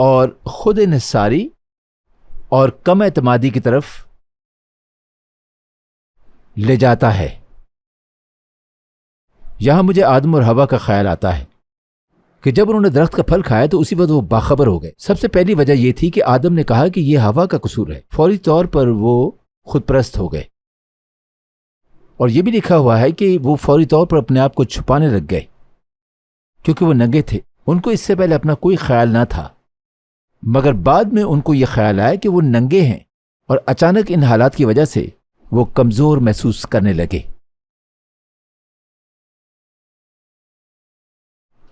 اور خود انحصاری اور کم اعتمادی کی طرف لے جاتا ہے۔ یہاں مجھے آدم اور حوا کا خیال آتا ہے کہ جب انہوں نے درخت کا پھل کھایا تو اسی وقت وہ باخبر ہو گئے۔ سب سے پہلی وجہ یہ تھی کہ آدم نے کہا کہ یہ حوا کا قصور ہے، فوری طور پر وہ خود پرست ہو گئے، اور یہ بھی لکھا ہوا ہے کہ وہ فوری طور پر اپنے آپ کو چھپانے لگ گئے کیونکہ وہ ننگے تھے۔ ان کو اس سے پہلے اپنا کوئی خیال نہ تھا، مگر بعد میں ان کو یہ خیال آیا کہ وہ ننگے ہیں، اور اچانک ان حالات کی وجہ سے وہ کمزور محسوس کرنے لگے۔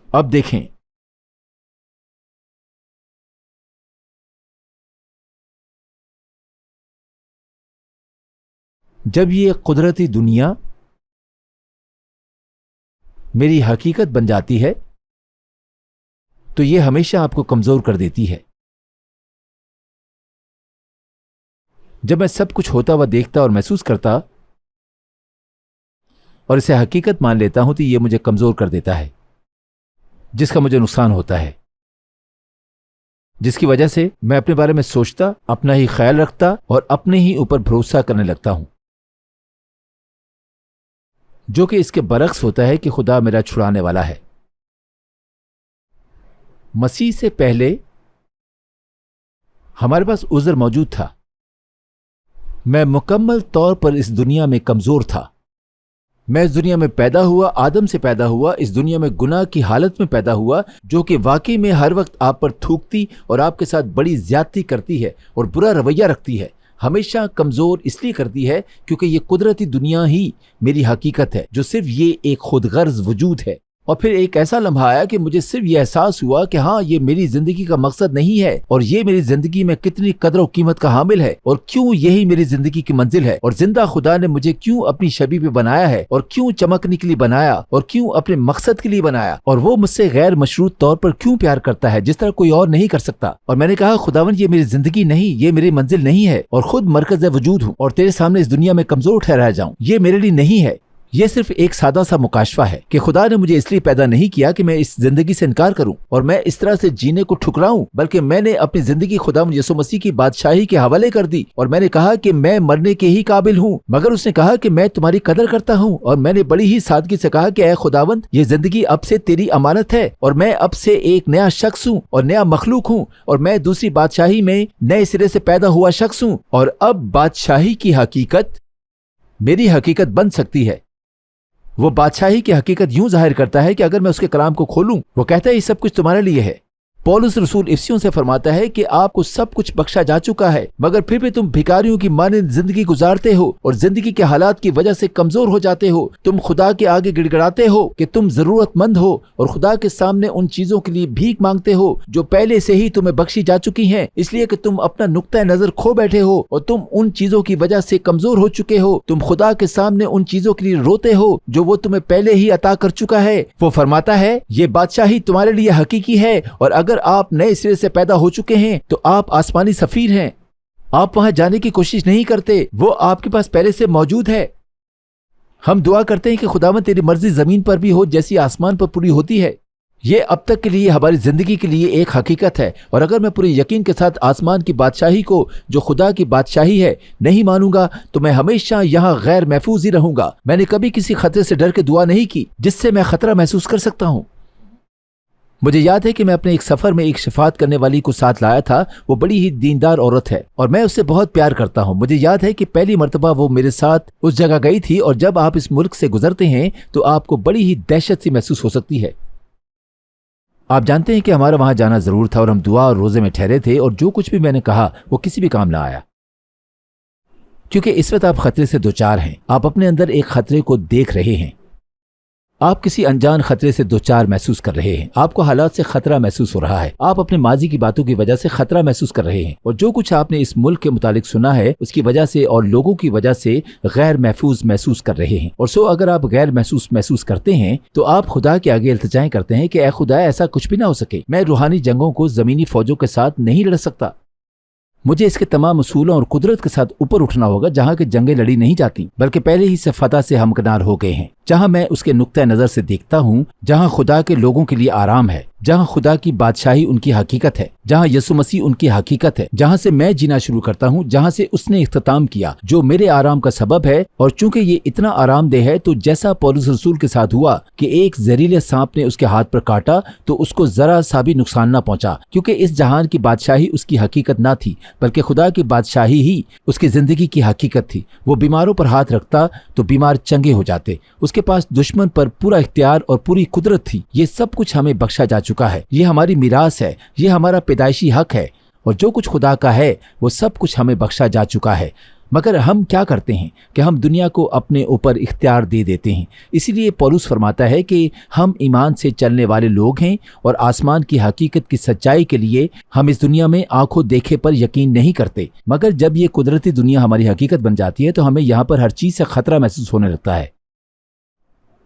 اب دیکھیں، جب یہ قدرتی دنیا میری حقیقت بن جاتی ہے تو یہ ہمیشہ آپ کو کمزور کر دیتی ہے۔ جب میں سب کچھ ہوتا ہوا دیکھتا اور محسوس کرتا اور اسے حقیقت مان لیتا ہوں تو یہ مجھے کمزور کر دیتا ہے، جس کا مجھے نقصان ہوتا ہے، جس کی وجہ سے میں اپنے بارے میں سوچتا، اپنا ہی خیال رکھتا اور اپنے ہی اوپر بھروسہ کرنے لگتا ہوں، جو کہ اس کے برعکس ہوتا ہے کہ خدا میرا چھڑانے والا ہے۔ مسیح سے پہلے ہمارے پاس عذر موجود تھا۔ میں مکمل طور پر اس دنیا میں کمزور تھا۔ میں اس دنیا میں پیدا ہوا، آدم سے پیدا ہوا، اس دنیا میں گناہ کی حالت میں پیدا ہوا، جو کہ واقعی میں ہر وقت آپ پر تھوکتی اور آپ کے ساتھ بڑی زیادتی کرتی ہے اور برا رویہ رکھتی ہے، ہمیشہ کمزور اس لیے کرتی ہے کیونکہ یہ قدرتی دنیا ہی میری حقیقت ہے، جو صرف یہ ایک خود غرض وجود ہے۔ اور پھر ایک ایسا لمحہ آیا کہ مجھے صرف یہ احساس ہوا کہ ہاں، یہ میری زندگی کا مقصد نہیں ہے، اور یہ میری زندگی میں کتنی قدر و قیمت کا حامل ہے، اور کیوں یہی میری زندگی کی منزل ہے، اور زندہ خدا نے مجھے کیوں اپنی شبیہ پہ بنایا ہے، اور کیوں چمکنے کے لیے بنایا، اور کیوں اپنے مقصد کے لیے بنایا، اور وہ مجھ سے غیر مشروط طور پر کیوں پیار کرتا ہے جس طرح کوئی اور نہیں کر سکتا۔ اور میں نے کہا، خداوند، یہ میری زندگی نہیں، یہ میری منزل نہیں ہے، اور خود مرکز وجود ہوں، اور تیرے سامنے اس دنیا میں کمزور ٹھہرایا جاؤں، یہ میرے لیے نہیں ہے۔ یہ صرف ایک سادہ سا مکاشفہ ہے کہ خدا نے مجھے اس لیے پیدا نہیں کیا کہ میں اس زندگی سے انکار کروں اور میں اس طرح سے جینے کو ٹھکراؤں، بلکہ میں نے اپنی زندگی خداوند یسوع مسیح کی بادشاہی کے حوالے کر دی، اور میں نے کہا کہ میں مرنے کے ہی قابل ہوں، مگر اس نے کہا کہ میں تمہاری قدر کرتا ہوں، اور میں نے بڑی ہی سادگی سے کہا کہ اے خداوند، یہ زندگی اب سے تیری امانت ہے، اور میں اب سے ایک نیا شخص ہوں اور نیا مخلوق ہوں، اور میں دوسری بادشاہی میں نئے سرے سے پیدا ہوا شخص ہوں، اور اب بادشاہی کی حقیقت میری حقیقت بن سکتی ہے۔ وہ بادشاہی کی حقیقت یوں ظاہر کرتا ہے کہ اگر میں اس کے کلام کو کھولوں، وہ کہتا ہے یہ سب کچھ تمہارے لیے ہے۔ پولس رسول افسیوں سے فرماتا ہے کہ آپ کو سب کچھ بخشا جا چکا ہے، مگر پھر بھی تم بھکاریوں کی مانند زندگی گزارتے ہو اور زندگی کے حالات کی وجہ سے کمزور ہو جاتے ہو۔ تم خدا کے آگے گڑ گڑاتے ہو کہ تم ضرورت مند ہو، اور خدا کے سامنے ان چیزوں کے لیے بھیک مانگتے ہو جو پہلے سے ہی تمہیں بخشی جا چکی ہیں، اس لیے کہ تم اپنا نقطۂ نظر کھو بیٹھے ہو اور تم ان چیزوں کی وجہ سے کمزور ہو چکے ہو۔ تم خدا کے سامنے ان چیزوں کے لیے روتے ہو جو وہ تمہیں پہلے ہی عطا کر چکا ہے۔ وہ فرماتا ہے یہ بادشاہی تمہارے لیے حقیقی ہے، اور اگر آپ نئے سرے سے پیدا ہو چکے ہیں تو آپ آسمانی سفیر ہیں۔ آپ وہاں جانے کی کوشش نہیں کرتے، وہ آپ کے پاس پہلے سے موجود ہے۔ ہم دعا کرتے ہیں کہ خداوند تیری مرضی زمین پر بھی ہو جیسی آسمان پر پوری ہوتی ہے۔ یہ اب تک کے لیے ہماری زندگی کے لیے ایک حقیقت ہے، اور اگر میں پورے یقین کے ساتھ آسمان کی بادشاہی کو جو خدا کی بادشاہی ہے نہیں مانوں گا تو میں ہمیشہ یہاں غیر محفوظ ہی رہوں گا۔ میں نے کبھی کسی خطرے سے ڈر کے دعا نہیں کی جس سے میں خطرہ محسوس کر سکتا ہوں۔ مجھے یاد ہے کہ میں اپنے ایک سفر میں ایک شفاعت کرنے والی کو ساتھ لایا تھا۔ وہ بڑی ہی دیندار عورت ہے اور میں اس سے بہت پیار کرتا ہوں۔ مجھے یاد ہے کہ پہلی مرتبہ وہ میرے ساتھ اس جگہ گئی تھی، اور جب آپ اس ملک سے گزرتے ہیں تو آپ کو بڑی ہی دہشت سی محسوس ہو سکتی ہے۔ آپ جانتے ہیں کہ ہمارا وہاں جانا ضرور تھا، اور ہم دعا اور روزے میں ٹھہرے تھے، اور جو کچھ بھی میں نے کہا وہ کسی بھی کام نہ آیا، کیونکہ اس وقت آپ خطرے سے دوچار ہیں۔ آپ اپنے اندر ایک خطرے کو دیکھ رہے ہیں، آپ کسی انجان خطرے سے دوچار محسوس کر رہے ہیں، آپ کو حالات سے خطرہ محسوس ہو رہا ہے، آپ اپنے ماضی کی باتوں کی وجہ سے خطرہ محسوس کر رہے ہیں، اور جو کچھ آپ نے اس ملک کے متعلق سنا ہے اس کی وجہ سے اور لوگوں کی وجہ سے غیر محفوظ محسوس کر رہے ہیں۔ اور اگر آپ غیر محسوس کرتے ہیں تو آپ خدا کے آگے التجائیں کرتے ہیں کہ اے خدا، ایسا کچھ بھی نہ ہو سکے، میں روحانی جنگوں کو زمینی فوجوں کے ساتھ نہیں لڑ سکتا، مجھے اس کے تمام اصولوں اور قدرت کے ساتھ اوپر اٹھنا ہوگا جہاں کے جنگیں لڑی نہیں جاتی بلکہ پہلے ہی سے فتح سے ہمکنار ہو گئے ہیں، جہاں میں اس کے نقطۂ نظر سے دیکھتا ہوں، جہاں خدا کے لوگوں کے لیے آرام ہے، جہاں خدا کی بادشاہی ان کی حقیقت ہے، جہاں یسوع مسیح ان کی حقیقت ہے، جہاں سے میں جینا شروع کرتا ہوں، جہاں سے اس نے اختتام کیا جو میرے آرام کا سبب ہے۔ اور چونکہ یہ اتنا آرام دہ ہے تو جیسا پولس رسول کے ساتھ ہوا کہ ایک زہریلے سانپ نے اس کے ہاتھ پر کاٹا تو اس کو ذرا سا بھی نقصان نہ پہنچا، کیونکہ اس جہان کی بادشاہی اس کی حقیقت نہ تھی بلکہ خدا کی بادشاہی ہی اس کی زندگی کی حقیقت تھی۔ وہ بیماروں پر ہاتھ رکھتا تو بیمار چنگے ہو جاتے، اس کے پاس دشمن پر پورا اختیار اور پوری قدرت تھی۔ یہ سب کچھ ہمیں بخشا جا چکا ہے، یہ ہماری میراث ہے، یہ ہمارا پیدائشی حق ہے، اور جو کچھ خدا کا ہے وہ سب کچھ ہمیں بخشا جا چکا ہے۔ مگر ہم کیا کرتے ہیں کہ ہم دنیا کو اپنے اوپر اختیار دے دیتے ہیں۔ اسی لیے پولس فرماتا ہے کہ ہم ایمان سے چلنے والے لوگ ہیں اور آسمان کی حقیقت کی سچائی کے لیے ہم اس دنیا میں آنکھوں دیکھے پر یقین نہیں کرتے، مگر جب یہ قدرتی دنیا ہماری حقیقت بن جاتی ہے تو ہمیں یہاں پر ہر چیز سے خطرہ محسوس ہونے لگتا ہے،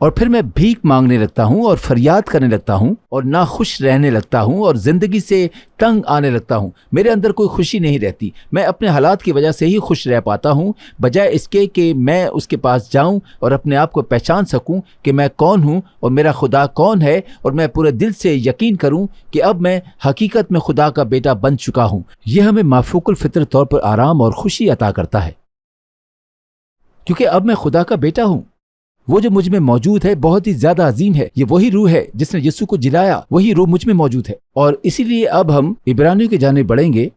اور پھر میں بھیک مانگنے لگتا ہوں اور فریاد کرنے لگتا ہوں اور ناخوش رہنے لگتا ہوں اور زندگی سے تنگ آنے لگتا ہوں۔ میرے اندر کوئی خوشی نہیں رہتی، میں اپنے حالات کی وجہ سے ہی خوش رہ پاتا ہوں، بجائے اس کے کہ میں اس کے پاس جاؤں اور اپنے آپ کو پہچان سکوں کہ میں کون ہوں اور میرا خدا کون ہے، اور میں پورے دل سے یقین کروں کہ اب میں حقیقت میں خدا کا بیٹا بن چکا ہوں۔ یہ ہمیں مافوق الفطر طور پر آرام اور خوشی عطا کرتا ہے، کیونکہ اب میں خدا کا بیٹا ہوں۔ وہ جو مجھ میں موجود ہے بہت ہی زیادہ عظیم ہے، یہ وہی روح ہے جس نے یسوع کو جلایا، وہی روح مجھ میں موجود ہے۔ اور اسی لیے اب ہم عبرانیوں کی جانب بڑھیں گے۔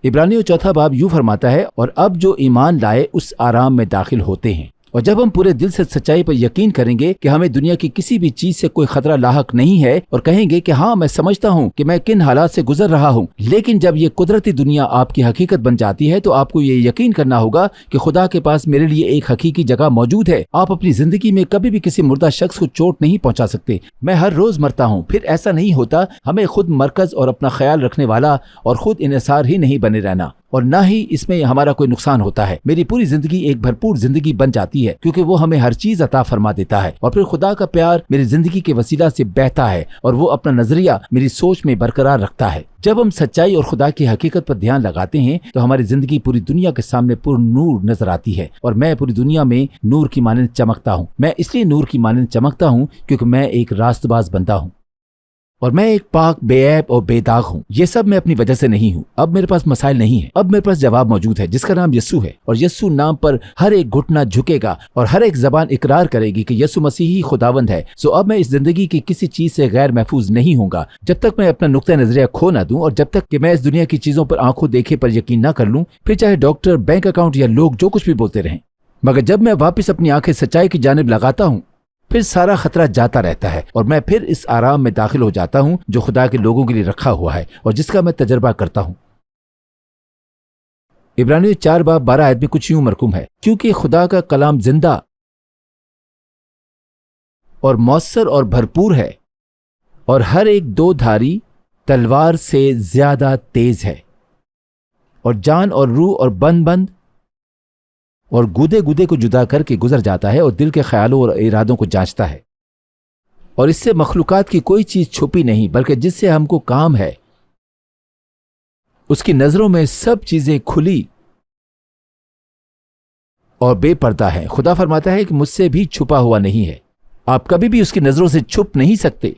عبرانیوں 4 باب یوں فرماتا ہے، اور اب جو ایمان لائے اس آرام میں داخل ہوتے ہیں۔ اور جب ہم پورے دل سے سچائی پر یقین کریں گے کہ ہمیں دنیا کی کسی بھی چیز سے کوئی خطرہ لاحق نہیں ہے، اور کہیں گے کہ ہاں میں سمجھتا ہوں کہ میں کن حالات سے گزر رہا ہوں، لیکن جب یہ قدرتی دنیا آپ کی حقیقت بن جاتی ہے تو آپ کو یہ یقین کرنا ہوگا کہ خدا کے پاس میرے لیے ایک حقیقی جگہ موجود ہے۔ آپ اپنی زندگی میں کبھی بھی کسی مردہ شخص کو چوٹ نہیں پہنچا سکتے۔ میں ہر روز مرتا ہوں، پھر ایسا نہیں ہوتا۔ ہمیں خود مرکز اور اپنا خیال رکھنے والا اور خود انحصار ہی نہیں بنے رہنا، اور نہ ہی اس میں ہمارا کوئی نقصان ہوتا ہے۔ میری پوری زندگی ایک بھرپور زندگی بن جاتی ہے، کیونکہ وہ ہمیں ہر چیز عطا فرما دیتا ہے، اور پھر خدا کا پیار میری زندگی کے وسیلہ سے بہتا ہے، اور وہ اپنا نظریہ میری سوچ میں برقرار رکھتا ہے۔ جب ہم سچائی اور خدا کی حقیقت پر دھیان لگاتے ہیں تو ہماری زندگی پوری دنیا کے سامنے پر نور نظر آتی ہے، اور میں پوری دنیا میں نور کی مانند چمکتا ہوں۔ میں اس لیے نور کی مانند چمکتا ہوں کیونکہ میں ایک راست باز بندہ ہوں، اور میں ایک پاک، بے عیب اور بے داغ ہوں۔ یہ سب میں اپنی وجہ سے نہیں ہوں۔ اب میرے پاس مسائل نہیں ہیں، اب میرے پاس جواب موجود ہے جس کا نام یسوع ہے، اور یسوع نام پر ہر ایک گھٹنا جھکے گا اور ہر ایک زبان اقرار کرے گی کہ یسوع مسیح ہی خداوند ہے۔ سو اب میں اس زندگی کی کسی چیز سے غیر محفوظ نہیں ہوں گا جب تک میں اپنا نقطہ نظریہ کھو نہ دوں، اور جب تک کہ میں اس دنیا کی چیزوں پر آنکھوں دیکھے پر یقین نہ کر لوں، پھر چاہے ڈاکٹر، بینک اکاؤنٹ یا لوگ جو کچھ بھی بولتے رہیں۔ مگر جب میں واپس اپنی آنکھیں سچائی کی جانب لگاتا ہوں، پھر سارا خطرہ جاتا رہتا ہے، اور میں پھر اس آرام میں داخل ہو جاتا ہوں جو خدا کے لوگوں کے لیے رکھا ہوا ہے اور جس کا میں تجربہ کرتا ہوں۔ عبرانیوں 4 باب 12 آیت میں کچھ یوں مرقوم ہے، کیونکہ خدا کا کلام زندہ اور مؤثر اور بھرپور ہے، اور ہر ایک 2 دھاری تلوار سے زیادہ تیز ہے، اور جان اور روح اور بند اور گودے گودے کو جدا کر کے گزر جاتا ہے، اور دل کے خیالوں اور ارادوں کو جانچتا ہے، اور اس سے مخلوقات کی کوئی چیز چھپی نہیں، بلکہ جس سے ہم کو کام ہے اس کی نظروں میں سب چیزیں کھلی اور بے پردہ ہیں۔ خدا فرماتا ہے کہ مجھ سے بھی چھپا ہوا نہیں ہے، آپ کبھی بھی اس کی نظروں سے چھپ نہیں سکتے۔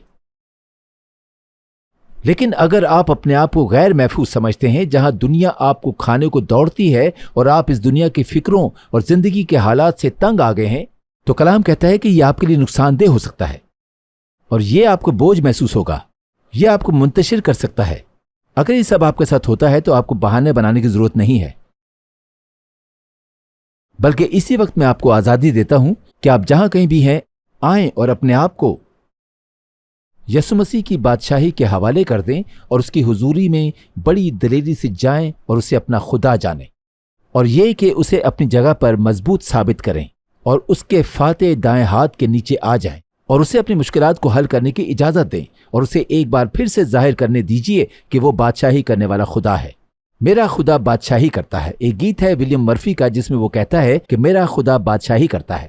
لیکن اگر آپ اپنے آپ کو غیر محفوظ سمجھتے ہیں، جہاں دنیا آپ کو کھانے کو دوڑتی ہے اور آپ اس دنیا کی فکروں اور زندگی کے حالات سے تنگ آ گئے ہیں، تو کلام کہتا ہے کہ یہ آپ کے لیے نقصان دہ ہو سکتا ہے، اور یہ آپ کو بوجھ محسوس ہوگا، یہ آپ کو منتشر کر سکتا ہے۔ اگر یہ سب آپ کے ساتھ ہوتا ہے تو آپ کو بہانے بنانے کی ضرورت نہیں ہے، بلکہ اسی وقت میں آپ کو آزادی دیتا ہوں کہ آپ جہاں کہیں بھی ہیں آئیں اور اپنے آپ کو یسوع مسیح کی بادشاہی کے حوالے کر دیں، اور اس کی حضوری میں بڑی دلیری سے جائیں اور اسے اپنا خدا جانیں، اور یہ کہ اسے اپنی جگہ پر مضبوط ثابت کریں، اور اس کے فاتح دائیں ہاتھ کے نیچے آ جائیں، اور اسے اپنی مشکلات کو حل کرنے کی اجازت دیں، اور اسے ایک بار پھر سے ظاہر کرنے دیجیے کہ وہ بادشاہی کرنے والا خدا ہے۔ میرا خدا بادشاہی کرتا ہے۔ ایک گیت ہے ولیم مرفی کا جس میں وہ کہتا ہے کہ میرا خدا بادشاہی کرتا ہے۔